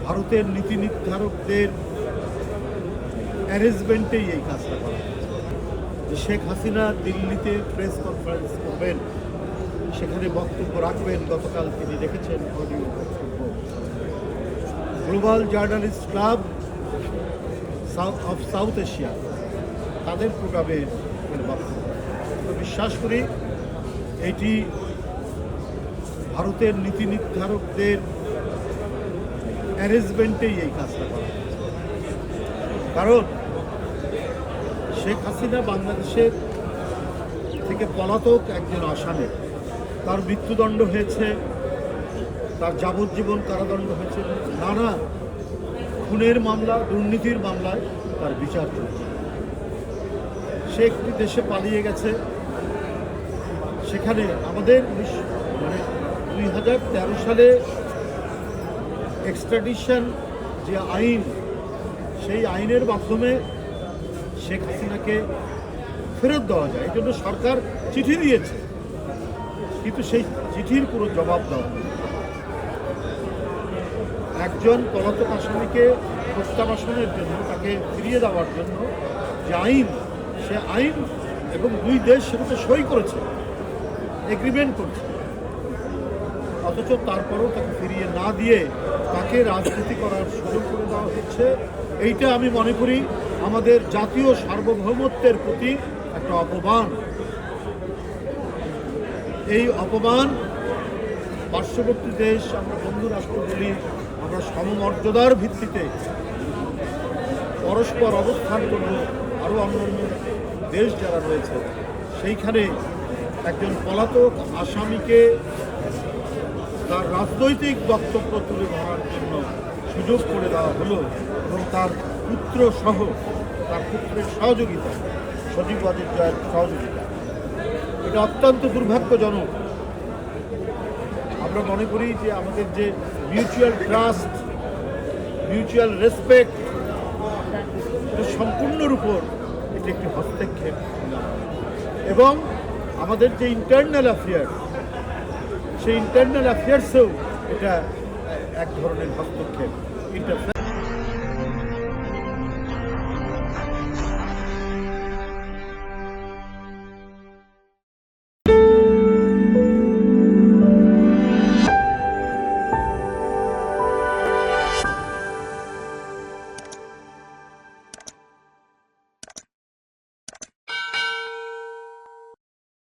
ভারতের নীতি নির্ধারকদের অ্যারেঞ্জমেন্টেই এই কাজটা করা হয়েছে। শেখ হাসিনা দিল্লিতে প্রেস কনফারেন্স করবেন, সেখানে বক্তব্য রাখবেন। গতকাল তিনি রেখেছেন অডিও বক্তব্য। Global journalist club of south Asia তাদের প্রোগ্রামে বক্তব্য। তো বিশ্বাস করি এটি ভারতের নীতি নির্ধারকদের অ্যারেঞ্জমেন্টেই এই কাজটা করা হয়েছে। কারণ শেখ হাসিনা বাংলাদেশের থেকে পলাতক একজন আসামি, তার মৃত্যুদণ্ড হয়েছে, তার যাবজ্জীবন কারাদণ্ড হয়েছে, নানা খুনের মামলা, দুর্নীতির মামলায় তার বিচার চলছে। সে একটি দেশে পালিয়ে গেছে। সেখানে আমাদের 2013 সালে এক্সট্রাডিশন যে আইন, সেই আইনের মাধ্যমে শেখ হাসিনাকে ফেরত দেওয়া যায়। এই জন্য সরকার চিঠি দিয়েছে, কিন্তু সেই চিঠির পুরো জবাব দেওয়া হয়। একজন পলাতক আসামিকে প্রত্যাবাসনের জন্য, তাকে ফিরিয়ে দেওয়ার জন্য যে আইন, সে আইন এবং দুই দেশ সেটাতে সই করেছে, এগ্রিমেন্ট করছে, অথচ তারপরেও তাকে ফিরিয়ে না দিয়ে তাকে রাজনীতি করার সুযোগ করে দেওয়া হচ্ছে। এইটা আমি মনে করি আমাদের জাতীয় সার্বভৌমত্বের প্রতি একটা অপমান। এই অপমান পার্শ্ববর্তী দেশ, আমরা বন্ধু রাষ্ট্র বলি, আমরা সমমর্যাদার ভিত্তিতে পরস্পর অবস্থান করব। আরও অন্যান্য দেশ যারা রয়েছে, সেইখানে একজন পলাতক আসামিকে তার রাজনৈতিক বক্তব্য তুলে ধরার জন্য সুযোগ করে দেওয়া হলো, এবং তার পুত্র সহ, তার পুত্রের সহযোগিতা, সজীব ওয়াজেদ জয়ের সহযোগিতা, এটা অত্যন্ত দুর্ভাগ্যজনক। আমরা মনে করি যে আমাদের যে মিউচুয়াল ট্রাস্ট, মিউচুয়াল রেসপেক্ট, এটা সম্পূর্ণর উপর এটি একটি হস্তক্ষেপ, এবং আমাদের যে ইন্টারনাল অ্যাফেয়ার্স, সেই ইন্টারনাল অ্যাফেয়ার্সেও এটা এক ধরনের হস্তক্ষেপ।